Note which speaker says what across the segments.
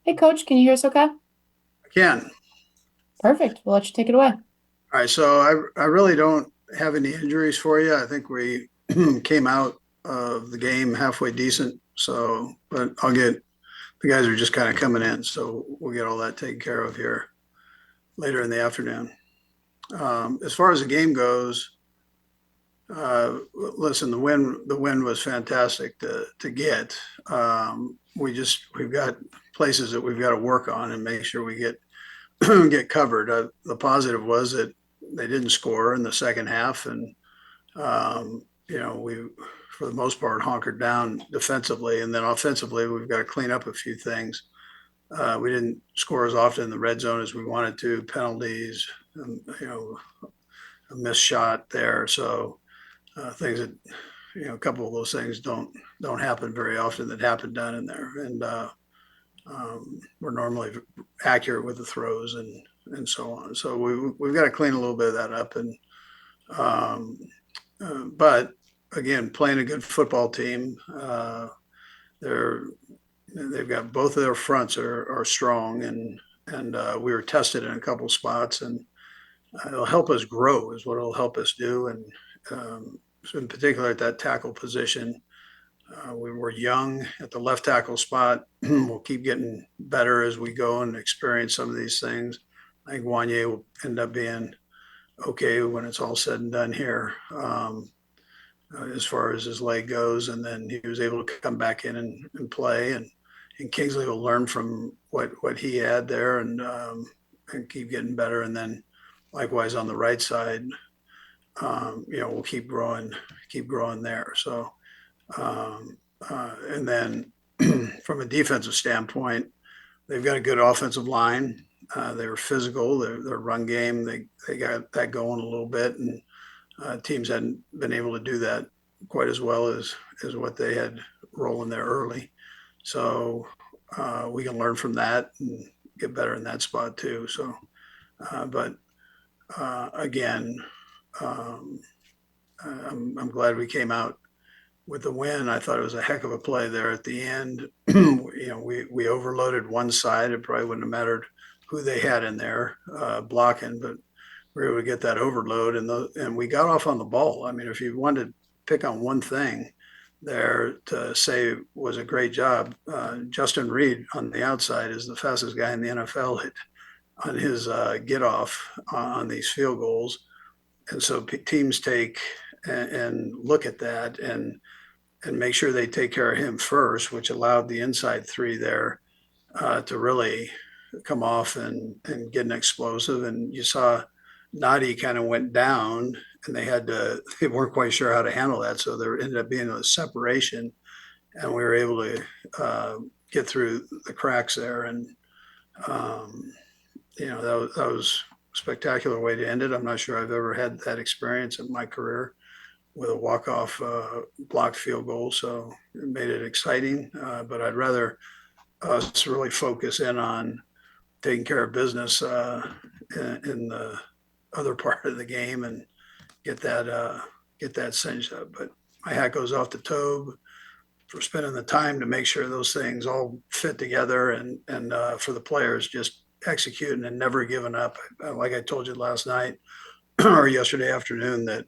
Speaker 1: Hey, Coach, can you hear us okay?
Speaker 2: Ken.
Speaker 1: Perfect. We'll let you take it away.
Speaker 2: All right, so I really don't have any injuries for you. I think we came out of the game halfway decent. So, but I'll get the guys are just kind of coming in, so we'll get all that taken care of here later in the afternoon. As far as the game goes, listen, the win was fantastic to get. We've got places that we've got to work on and make sure we get get covered. The positive was that they didn't score in the second half, and we, for the most part, hunkered down defensively, and then offensively, we've got to clean up a few things. We didn't score as often in the red zone as we wanted to. Penalties, a missed shot there, so things that a couple of those things don't happen very often that happen down in there, and we're normally accurate with the throws and so on. So we've got to clean a little bit of that up. And but again, playing a good football team, they're they've got both of their fronts are strong, and we were tested in a couple spots, and it'll help us grow is what it'll help us do. And so in particular at that tackle position, we were young at the left tackle spot. We'll keep getting better as we go and experience some of these things. I think Wanye will end up being okay when it's all said and done here, as far as his leg goes. And then he was able to come back in and play. And Kingsley will learn from what he had there and keep getting better. And then likewise on the right side, we'll keep growing there. So and then from a defensive standpoint, they've got a good offensive line. They were physical. Their run game, they got that going a little bit, and teams hadn't been able to do that quite as well as what they had rolling there early. So we can learn from that and get better in that spot too. So, but again, um, I'm glad we came out with the win. I thought it was a heck of a play there at the end. We overloaded one side. It probably wouldn't have mattered who they had in there blocking, but we were able to get that overload, and we got off on the ball. I mean, if you wanted to pick on one thing there to say was a great job, Justin Reid on the outside is the fastest guy in the NFL on his get off on these field goals, and so teams take and look at that and make sure they take care of him first, which allowed the inside three there to really come off and get an explosive. And you saw Nadi kind of went down, and they weren't quite sure how to handle that, so there ended up being a separation, and we were able to get through the cracks there. And um, that was a spectacular way to end it. I'm not sure I've ever had that experience in my career with a walk-off blocked field goal. So it made it exciting. But I'd rather us really focus in on taking care of business in the other part of the game and get that cinched up. But my hat goes off to Tobe for spending the time to make sure those things all fit together, and for the players just executing and never giving up. Like I told you last night, or yesterday afternoon, that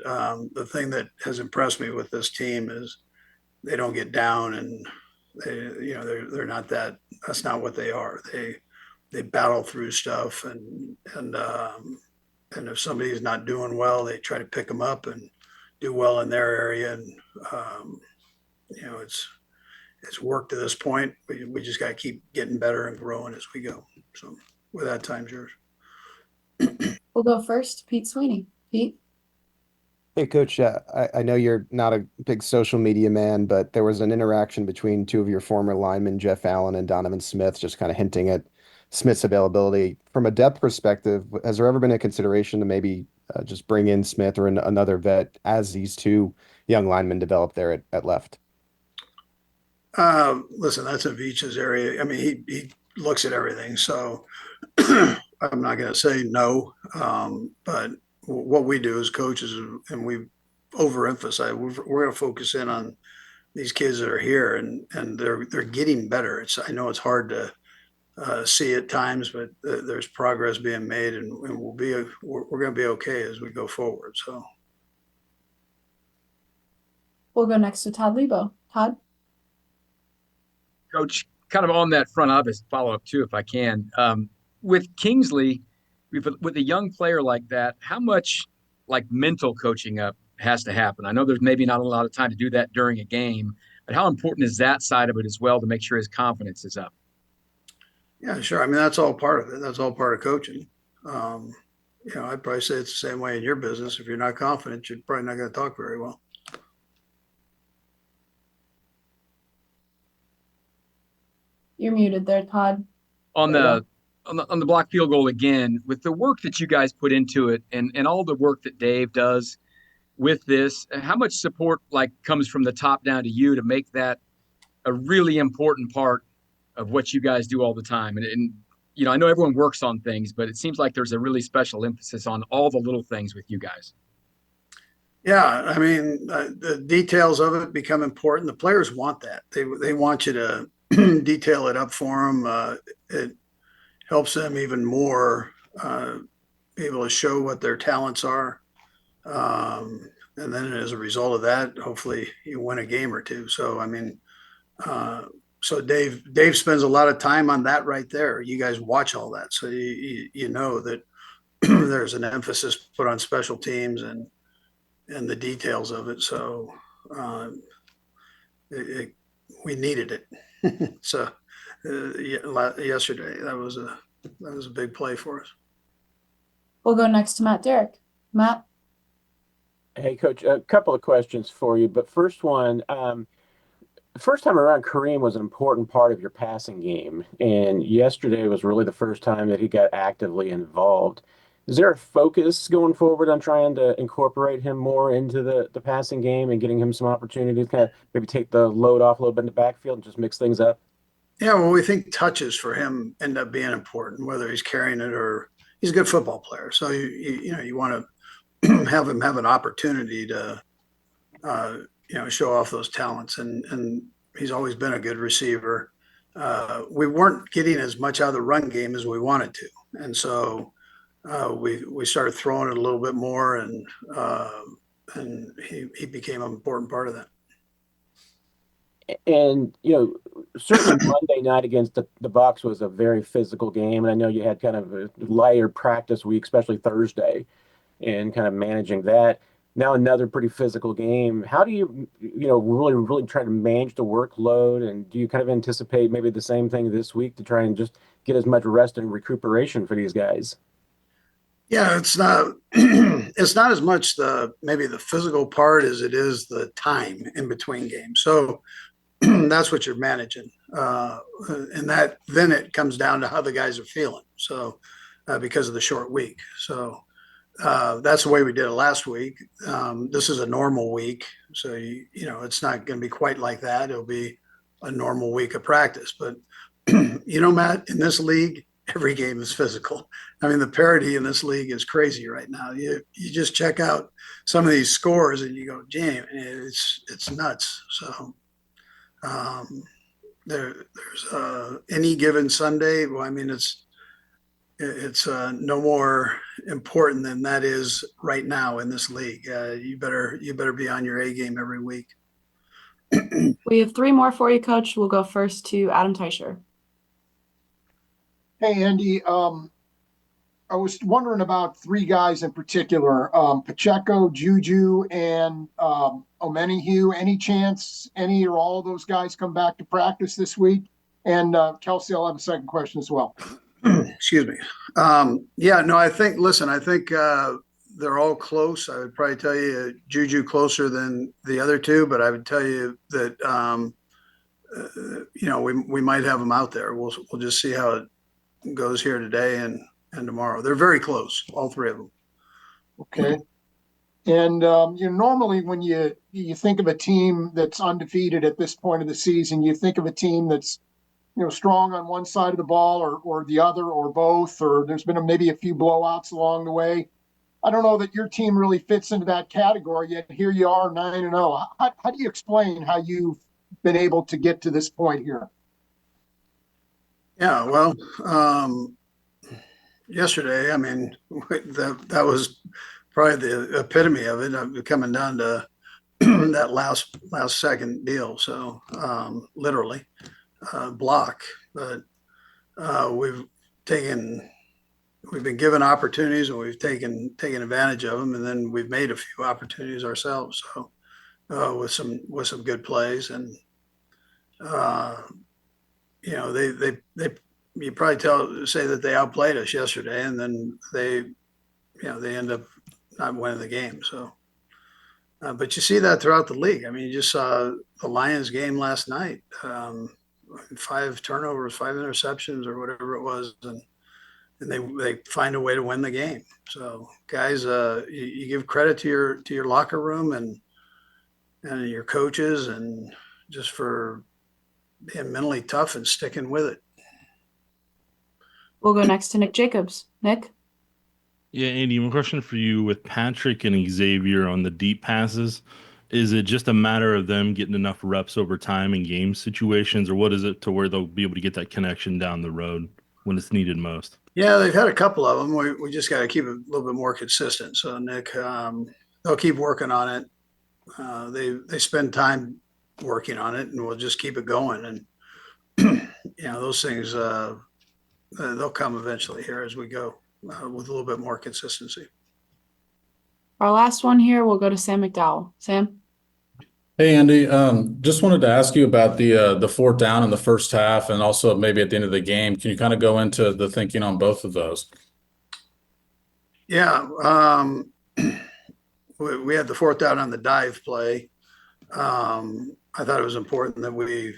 Speaker 2: the thing that has impressed me with this team is they don't get down, and they're not that. That's not what they are. They battle through stuff, and if somebody's not doing well, they try to pick them up and do well in their area. And um, it's worked to this point. We just got to keep getting better and growing as we go. So with that, time's yours.
Speaker 1: We'll go first. Pete Sweeney. Pete?
Speaker 3: Hey, Coach, I know you're not a big social media man, but there was an interaction between two of your former linemen, Jeff Allen and Donovan Smith, just kind of hinting at Smith's availability. From a depth perspective, has there ever been a consideration to maybe just bring in Smith or another vet as these two young linemen develop there at left?
Speaker 2: Listen, that's a Veach's area. I mean, he looks at everything, so I'm not going to say no. But what we do as coaches, and we overemphasize, we're going to focus in on these kids that are here, and they're getting better. I know it's hard to see at times, but there's progress being made, and we're going to be okay as we go forward. So
Speaker 1: We'll go next to Todd Lebo. Todd?
Speaker 4: Coach, kind of on that front office follow up too, if I can. With Kingsley, with a young player like that, how much like mental coaching up has to happen? I know there's maybe not a lot of time to do that during a game, but how important is that side of it as well to make sure his confidence is up?
Speaker 2: yeah, sure. I mean, that's all part of it. That's all part of coaching. Um, I'd probably say it's the same way in your business. If you're not confident, you're probably not going to talk very well.
Speaker 1: You're muted there, Todd.
Speaker 4: On
Speaker 1: There you
Speaker 4: the on the block field goal again, with the work that you guys put into it and all the work that Dave does with this, how much support like comes from the top down to you to make that a really important part of what you guys do all the time? And I know everyone works on things, but it seems like there's a really special emphasis on all the little things with you guys.
Speaker 2: Yeah, I mean, the details of it become important. The players want that. They want you to detail it up for them. It helps them even more be able to show what their talents are. And then as a result of that, hopefully you win a game or two. So, I mean, so Dave spends a lot of time on that right there. You guys watch all that. So you know that there's an emphasis put on special teams and the details of it. So it, we needed it. So yesterday that was a big play for us.
Speaker 1: We'll go next to Matt Derrick. Matt?
Speaker 5: Hey, Coach, a couple of questions for you. But first one, the first time around, Kareem was an important part of your passing game. And yesterday was really the first time that he got actively involved. Is there a focus going forward on trying to incorporate him more into the passing game and getting him some opportunities, kind of maybe take the load off a little bit in the backfield and just mix things up?
Speaker 2: Yeah, well, we think touches for him end up being important, whether he's carrying it or he's a good football player. So you want to have him have an opportunity to show off those talents, and he's always been a good receiver. We weren't getting as much out of the run game as we wanted to, and so we started throwing it a little bit more, and he became an important part of that.
Speaker 5: And certainly Monday night against the Bucks was a very physical game, and I know you had kind of a lighter practice week, especially Thursday, and kind of managing that. Now another pretty physical game. How do you really try to manage the workload, and do you kind of anticipate maybe the same thing this week to try and just get as much rest and recuperation for these guys?
Speaker 2: Yeah, it's not it's not as much maybe the physical part as it is the time in between games. So that's what you're managing, and that then it comes down to how the guys are feeling. So because of the short week, so that's the way we did it last week. This is a normal week, so it's not going to be quite like that. It'll be a normal week of practice, but Matt, in this league, every game is physical. I mean, the parity in this league is crazy right now. You just check out some of these scores and you go, "Damn, it's nuts." So there's any given Sunday. Well, I mean, it's no more important than that is right now in this league. You better be on your A game every week.
Speaker 1: We have three more for you, Coach. We'll go first to Adam Teicher.
Speaker 6: Hey, Andy. I was wondering about three guys in particular, Pacheco, Juju, and Omenihu. Any chance any or all of those guys come back to practice this week? And Kelsey, I'll have a second question as well.
Speaker 2: Excuse me. Yeah, no, I think they're all close. I would probably tell you Juju closer than the other two, but I would tell you that we might have them out there. We'll just see how it goes here today and tomorrow. They're very close, all three of them.
Speaker 6: Okay. And normally when you think of a team that's undefeated at this point of the season, you think of a team that's strong on one side of the ball or the other or both, or there's been maybe a few blowouts along the way. I don't know that your team really fits into that category yet. Here you are 9-0. How do you explain how you've been able to get to this point here?
Speaker 2: Yeah, well, yesterday, I mean, that was probably the epitome of it, coming down to that last second deal. So, literally, block. But we've taken, we've been given opportunities and we've taken advantage of them, and then we've made a few opportunities ourselves. So, with some good plays, and uh, they you probably say that they outplayed us yesterday, and then they end up not winning the game. So, but you see that throughout the league. I mean, you just saw the Lions game last night. 5 turnovers, 5 interceptions, or whatever it was, and they find a way to win the game. So, guys, you give credit to your locker room and your coaches, and just for being mentally tough and sticking with it.
Speaker 1: We'll go next to Nick Jacobs. Nick?
Speaker 7: Yeah, Andy, my question for you with Patrick and Xavier on the deep passes, is it just a matter of them getting enough reps over time in game situations, or what is it to where they'll be able to get that connection down the road when it's needed most?
Speaker 2: Yeah, they've had a couple of them. We just got to keep it a little bit more consistent. So, Nick, they'll keep working on it. They spend time working on it, and we'll just keep it going. And those things they'll come eventually here as we go with a little bit more consistency.
Speaker 1: Our last one here, we'll go to Sam McDowell. Sam?
Speaker 8: Hey Andy, just wanted to ask you about the fourth down in the first half, and also maybe at the end of the game. Can you kind of go into the thinking on both of those?
Speaker 2: Yeah, we had the fourth down on the dive play. I thought it was important that we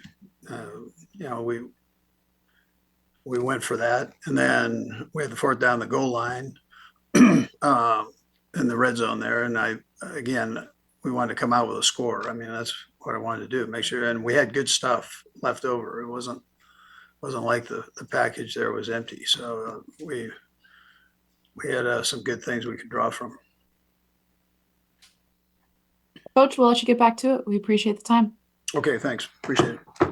Speaker 2: went for that, and then we had the fourth down the goal line in the red zone there, and we wanted to come out with a score. I mean, that's what I wanted to do, make sure. And we had good stuff left over. It wasn't like the package there was empty. So we had some good things we could draw from.
Speaker 1: Coach, we'll let you get back to it. We appreciate the time.
Speaker 2: Okay, thanks. Appreciate it.